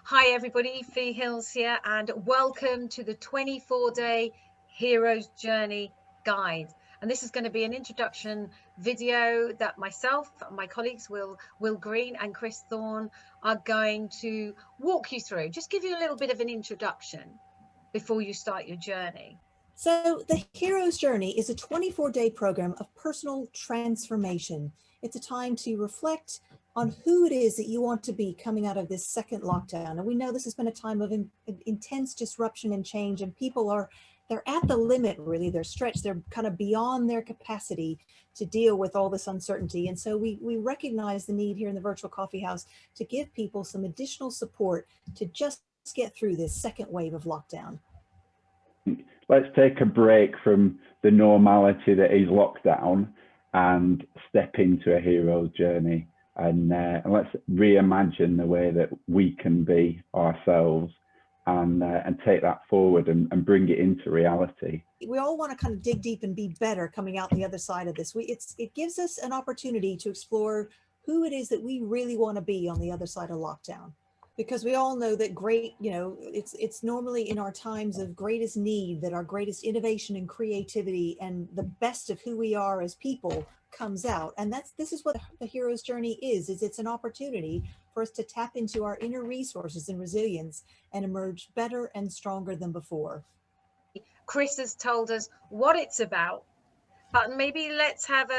Hi everybody, Fee Hills here, and welcome to the 24-day Hero's Journey Guide. And this is going to be an introduction video that myself, my colleagues Will Green and Chris Thorne are going to walk you through. Just give you a little bit of an introduction before you start your journey. So the Hero's Journey is a 24-day program of personal transformation. It's a time to reflect on who it is that you want to be coming out of this second lockdown. And we know this has been a time of intense disruption and change, and people they're at the limit, really. They're stretched, they're kind of beyond their capacity to deal with all this uncertainty. And so we recognize the need here in the Virtual Coffeehouse to give people some additional support to just get through this second wave of lockdown. Let's take a break from the normality that is lockdown and step into a hero's journey, and let's reimagine the way that we can be ourselves and take that forward and bring it into reality. We all want to kind of dig deep and be better coming out the other side of this. It gives us an opportunity to explore who it is that we really want to be on the other side of lockdown. Because we all know that it's normally in our times of greatest need that our greatest innovation and creativity and the best of who we are as people comes out. And this is what the hero's journey is it's an opportunity for us to tap into our inner resources and resilience and emerge better and stronger than before. Chris has told us what it's about, but maybe let's have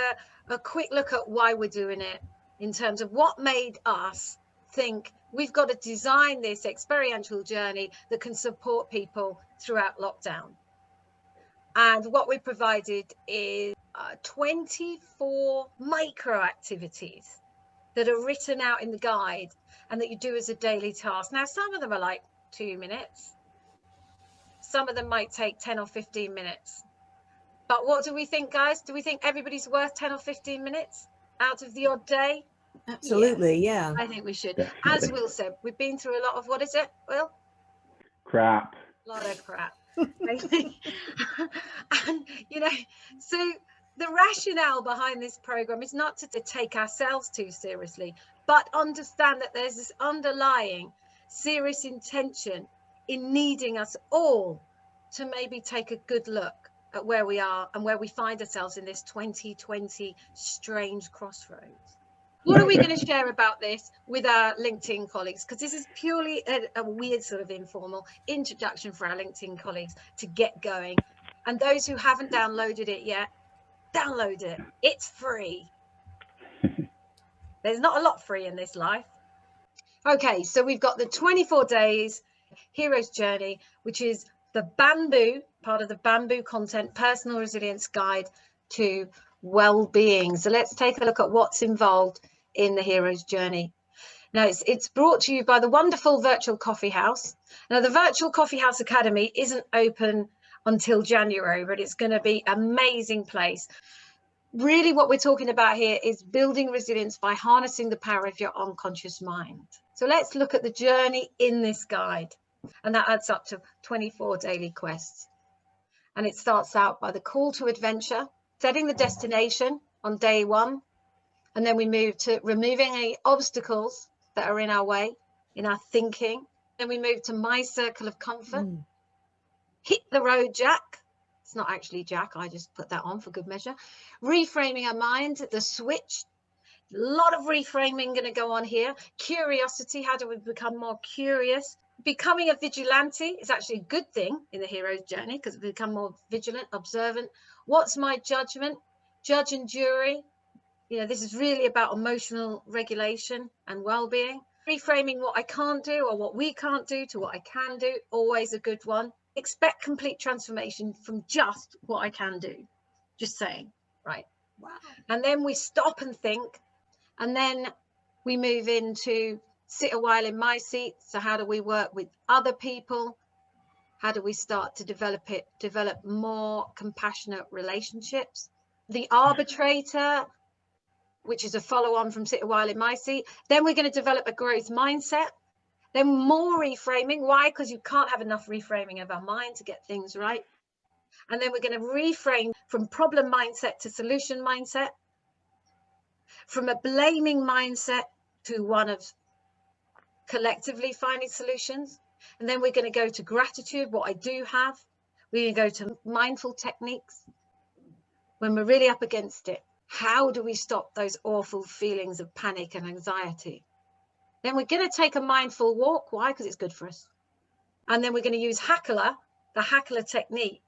a quick look at why we're doing it in terms of what made us think we've got to design this experiential journey that can support people throughout lockdown. And what we provided is 24 micro activities that are written out in the guide and that you do as a daily task. Now, some of them are like 2 minutes. Some of them might take 10 or 15 minutes. But what do we think, guys? Do we think everybody's worth 10 or 15 minutes out of the odd day? Absolutely, yeah. I think we should. Definitely. As Will said, we've been through a lot of, what is it, Will? Crap. A lot of crap. And, so the rationale behind this program is not to take ourselves too seriously, but understand that there's this underlying serious intention in needing us all to maybe take a good look at where we are and where we find ourselves in this 2020 strange crossroads. What are we going to share about this with our LinkedIn colleagues? Because this is purely a weird sort of informal introduction for our LinkedIn colleagues to get going. And those who haven't downloaded it yet, download it. It's free. There's not a lot free in this life. Okay, so we've got the 24 days hero's journey, which is the bamboo, part of the bamboo content, personal resilience guide to well-being. So let's take a look at what's involved in the hero's journey. Now it's brought to you by the wonderful Virtual Coffeehouse. Now the Virtual Coffeehouse Academy isn't open until January, but it's going to be an amazing place. Really what we're talking about here is building resilience by harnessing the power of your unconscious mind. So let's look at the journey in this guide, and that adds up to 24 daily quests. And it starts out by the call to adventure, setting the destination on day 1, and then we move to removing any obstacles that are in our way, in our thinking. Then we move to my circle of comfort. Hit the road, Jack. It's not actually Jack, I just put that on for good measure. Reframing our mind, the switch. A lot of reframing going to go on here. Curiosity, how do we become more curious? Becoming a vigilante is actually a good thing in the hero's journey because we become more vigilant, observant. What's my judgment? Judge and jury. This is really about emotional regulation and well-being. Reframing what I can't do or what we can't do to what I can do, always a good one. Expect complete transformation from just what I can do. Just saying, right? Wow. And then we stop and think, and then we move into sit a while in my seat. So how do we work with other people? How do we start to develop more compassionate relationships? The arbitrator, which is a follow-on from sit a while in my seat. Then we're going to develop a growth mindset. Then more reframing. Why? Because you can't have enough reframing of our mind to get things right. And then we're going to reframe from problem mindset to solution mindset, from a blaming mindset to one of collectively finding solutions. And then we're going to go to gratitude, what I do have. We're going to go to mindful techniques when we're really up against it. How do we stop those awful feelings of panic and anxiety? Then we're going to take a mindful walk. Why? Because it's good for us. And then we're going to use the Hackler technique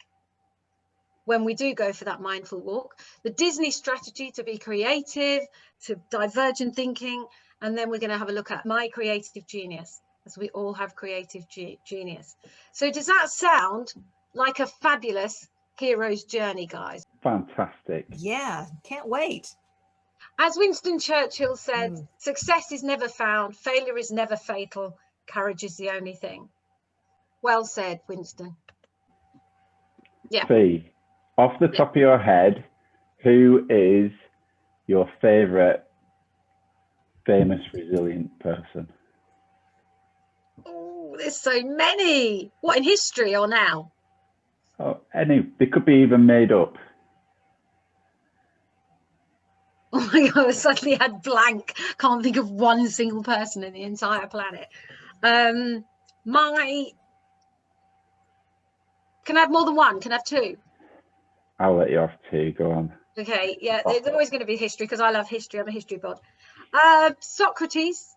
when we do go for that mindful walk. The Disney strategy to be creative, to divergent thinking. And then we're going to have a look at my creative genius, as we all have creative genius. So does that sound like a fabulous hero's journey, guys? Fantastic. Yeah, can't wait. As Winston Churchill said, success is never found, failure is never fatal, courage is the only thing. Well said, Winston. Yeah. Fee, off the top of your head, who is your favourite famous resilient person? Oh, there's so many. What, in history or now? Oh, they could be even made up. Oh my God, I suddenly had blank. Can't think of one single person in the entire planet. Can I have more than one? Can I have two? I'll let you off two. Go on. Okay, yeah, there's always going to be history because I love history. I'm a history bod. Socrates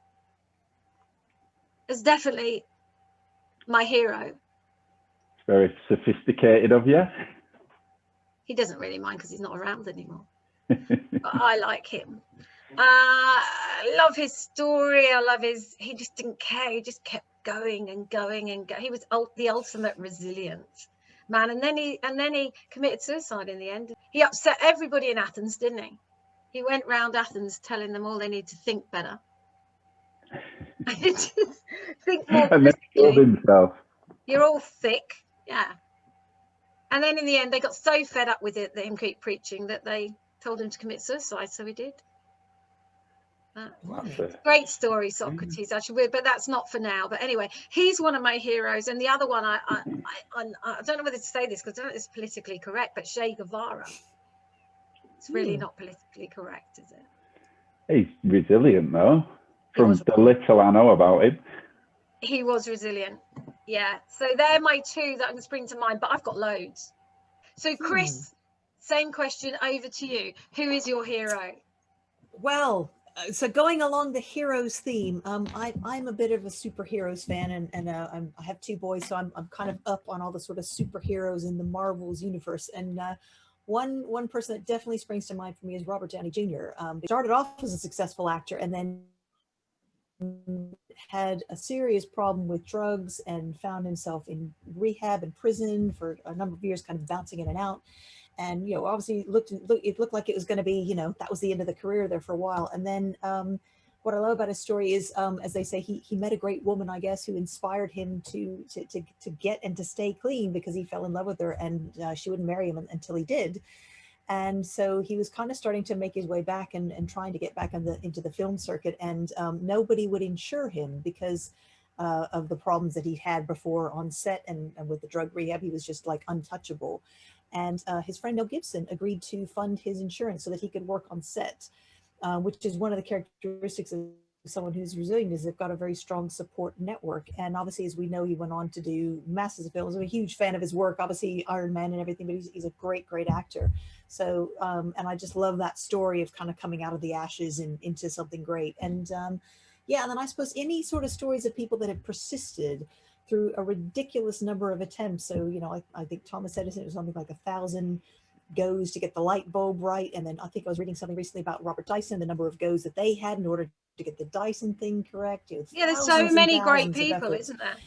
is definitely my hero. It's very sophisticated of you. He doesn't really mind because he's not around anymore. But I like him. I love his story. I love he just didn't care. He just kept going and going and going. He was the ultimate resilient man. And then he committed suicide in the end. He upset everybody in Athens, didn't he? He went round Athens telling them all they need to think better. Just think more And then he killed himself. You're all thick. Yeah. And then in the end, they got so fed up with it, that him keep preaching, that they told him to commit suicide. So he did. Great story, Socrates, actually, but that's not for now. But anyway, he's one of my heroes. And the other one, I don't know whether to say this because I don't know if it's politically correct, but Che Guevara. It's really not politically correct, is it? He's resilient, though, from the little I know about him. He was resilient. Yeah. So they're my two that I'm going to spring to mind, but I've got loads. So Chris, same question over to you. Who is your hero? Well, so going along the heroes theme, I'm a bit of a superheroes fan, and I have two boys, so I'm kind of up on all the sort of superheroes in the Marvel's universe. And one person that definitely springs to mind for me is Robert Downey Jr. He started off as a successful actor and then had a serious problem with drugs and found himself in rehab and prison for a number of years, kind of bouncing in and out. And, you know, obviously it looked like it was going to be, you know, that was the end of the career there for a while. And then what I love about his story is, as they say, he met a great woman, I guess, who inspired him to get and to stay clean, because he fell in love with her, and she wouldn't marry him until he did. And so he was kind of starting to make his way back and trying to get back into the film circuit. And nobody would insure him because of the problems that he had before on set, and with the drug rehab, he was just like untouchable. And his friend Mel Gibson agreed to fund his insurance so that he could work on set, which is one of the characteristics of someone who's resilient, is they've got a very strong support network. And obviously, as we know, he went on to do masses of films. I'm a huge fan of his work, obviously Iron Man and everything, but he's a great actor. So, and I just love that story of kind of coming out of the ashes and into something great. And yeah, and then I suppose any sort of stories of people that have persisted through a ridiculous number of attempts. So, you know, I think Thomas Edison, it was something like 1,000 goes to get the light bulb right. And then I think I was reading something recently about Robert Dyson, the number of goes that they had in order to get the Dyson thing correct. Yeah, there's so many great people, isn't there?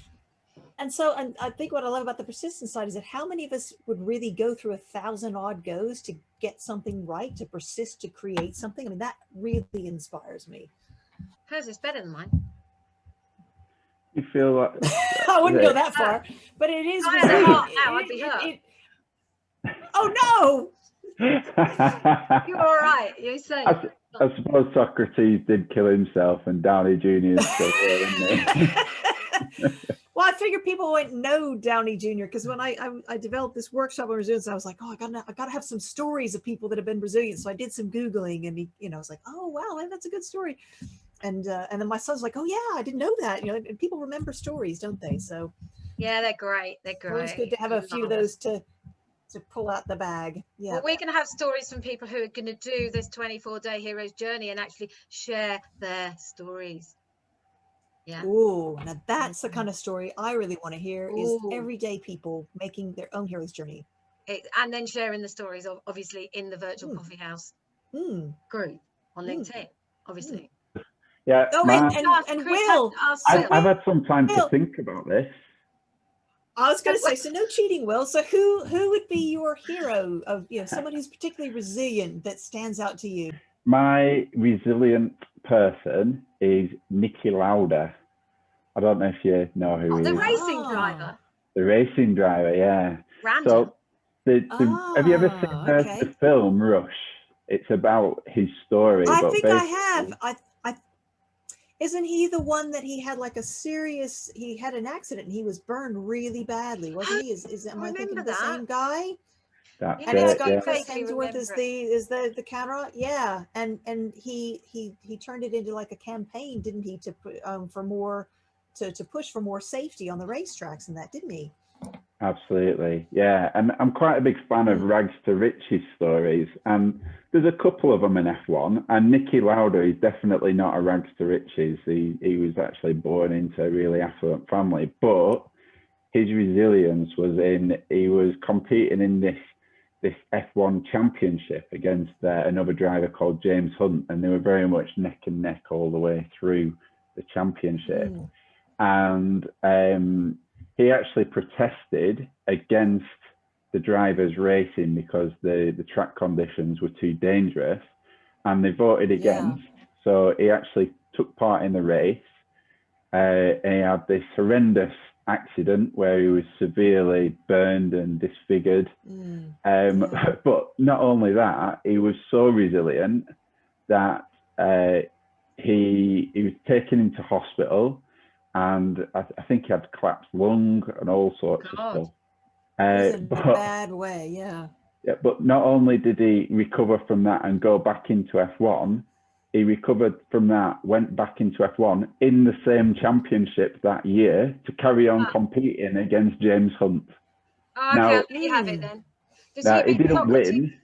And so, and I think what I love about the persistence side is that how many of us would really go through 1,000 odd goes to get something right, to persist, to create something? I mean, that really inspires me. Hers is better than mine. You feel like I wouldn't go that far, but it is. I'd be hurt. Oh no! You're all right. You're safe. I suppose Socrates did kill himself, and Downey Jr. is still there, isn't he? Well, I figured people wouldn't know Downey Jr. because when I developed this workshop on resilience, I was like, oh, I gotta have some stories of people that have been resilient. So I did some Googling, and I was like, oh wow, that's a good story. and then my son's like, oh yeah, I didn't know that. You know, and people remember stories, don't they? So Yeah, they're great. They're always good to great. have a few of those to pull out the bag. Yeah. Well, we're going to have stories from people who are going to do this 24-day hero's journey and actually share their stories. Yeah. Ooh, now that's the kind of story I really want to hear, is Ooh. everyday people making their own hero's journey. And then sharing the stories, obviously, in the Virtual Coffeehouse group on LinkedIn, obviously. Yeah. Oh, and Chris Will, I've had some time to think about this. I was going to say, so no cheating, Will. So who would be your hero of, you know, someone who's particularly resilient that stands out to you? My resilient person is Niki Lauda. I don't know if you know who he the is. racing driver. The racing driver, yeah. Random. So have you ever seen the film Rush? It's about his story. I think I have. Isn't he the one that he had like he had an accident and he was burned really badly, wasn't he? Am I thinking of the same guy? That's and it's got yeah. Chris Hemsworth as the counter. Yeah, and he turned it into like a campaign, didn't he, to for more to push for more safety on the racetracks and that, didn't he? Absolutely, yeah. And I'm quite a big fan of rags to riches stories, and there's a couple of them in F1. And Niki Lauda is definitely not a rags to riches. He was actually born into a really affluent family, but his resilience was he was competing in this F1 championship against another driver called James Hunt, and they were very much neck and neck all the way through the championship. And he actually protested against the drivers racing because the track conditions were too dangerous, and they voted against. So he actually took part in the race, and he had this horrendous accident where he was severely burned and disfigured. But not only that, he was so resilient that he was taken into hospital, and I think he had collapsed lung and all sorts of stuff. In a bad way, yeah. But not only did he recover from that and go back into F1, he recovered from that, went back into F1 in the same championship that year to carry on competing against James Hunt. Now, you have it then. Now, he didn't win.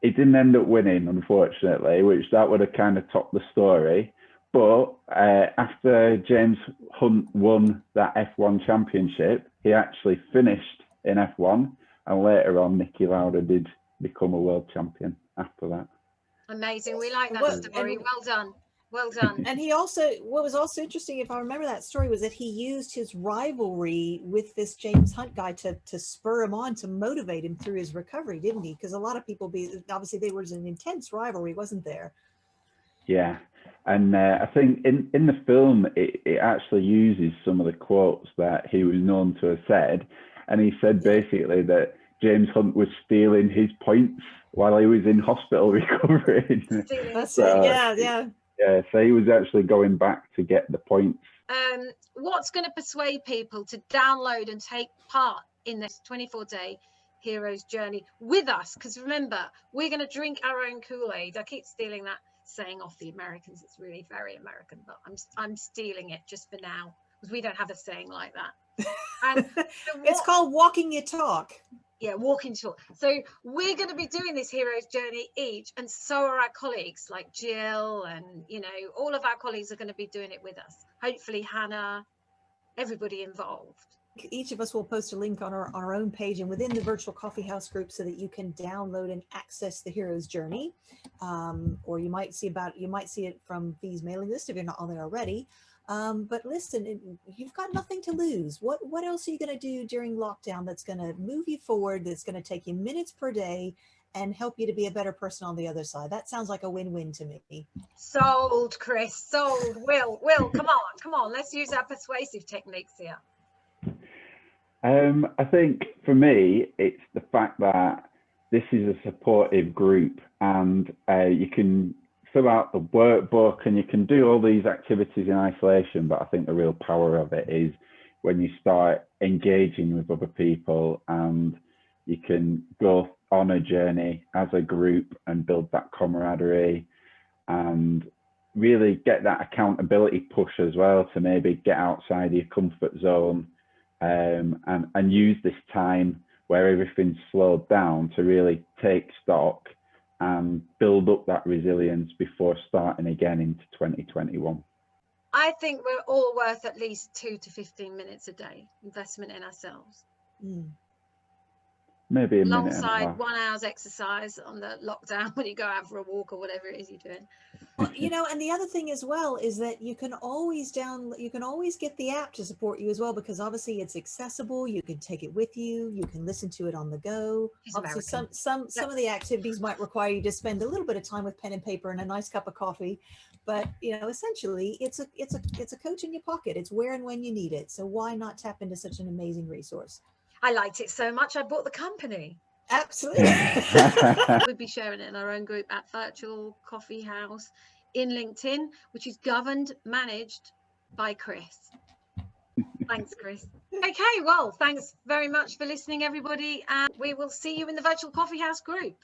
He didn't end up winning, unfortunately, which that would have kind of topped the story. But after James Hunt won that F1 championship, he actually finished in F1, and later on, Niki Lauda did become a world champion after that. Amazing. We like that story. Well done. Well done. And he also, what was also interesting, if I remember that story, was that he used his rivalry with this James Hunt guy to spur him on, to motivate him through his recovery, didn't he? Because a lot of people, obviously there was an intense rivalry, wasn't there? Yeah. And I think in the film, it actually uses some of the quotes that he was known to have said. And he said basically that James Hunt was stealing his points while he was in hospital recovering. That's it. Yeah. Yeah, so he was actually going back to get the points. What's going to persuade people to download and take part in this 24-day hero's journey with us? Because remember, we're going to drink our own Kool-Aid. I keep stealing that saying off the Americans. It's really very American, but I'm stealing it just for now, because we don't have a saying like that. And it's called walking your talk. Yeah, walking talk. So we're going to be doing this hero's journey each, and so are our colleagues like Jill, and all of our colleagues are going to be doing it with us. Hopefully Hannah, everybody involved. Each of us will post a link on our own page and within the Virtual Coffeehouse group, so that you can download and access the hero's journey. Or you might see it from V's mailing list if you're not on there already. But listen, you've got nothing to lose. What else are you going to do during lockdown that's going to move you forward, that's going to take you minutes per day and help you to be a better person on the other side? That sounds like a win-win to me. Sold, Chris, sold. Will, come on. Let's use our persuasive techniques here. I think for me, it's the fact that this is a supportive group, and you can fill out the workbook and you can do all these activities in isolation. But I think the real power of it is when you start engaging with other people, and you can go on a journey as a group and build that camaraderie. And really get that accountability push as well to maybe get outside your comfort zone, and use this time where everything's slowed down to really take stock and build up that resilience before starting again into 2021. I think we're all worth at least 2 to 15 minutes a day investment in ourselves. Maybe a minute and a Alongside half. 1 hour's exercise on the lockdown when you go out for a walk or whatever it is you're doing. Well, you know, and the other thing as well is that you can always get the app to support you as well, because obviously it's accessible. You can take it with you. You can listen to it on the go. She's Obviously, American. some of the activities might require you to spend a little bit of time with pen and paper and a nice cup of coffee, but you know, essentially, it's a coach in your pocket. It's where and when you need it. So why not tap into such an amazing resource? I liked it so much I bought the company. Absolutely. We'll be sharing it in our own group at Virtual Coffeehouse in LinkedIn, which is governed, managed by Chris. Thanks, Chris. Okay, well, thanks very much for listening, everybody, and we will see you in the Virtual Coffeehouse group.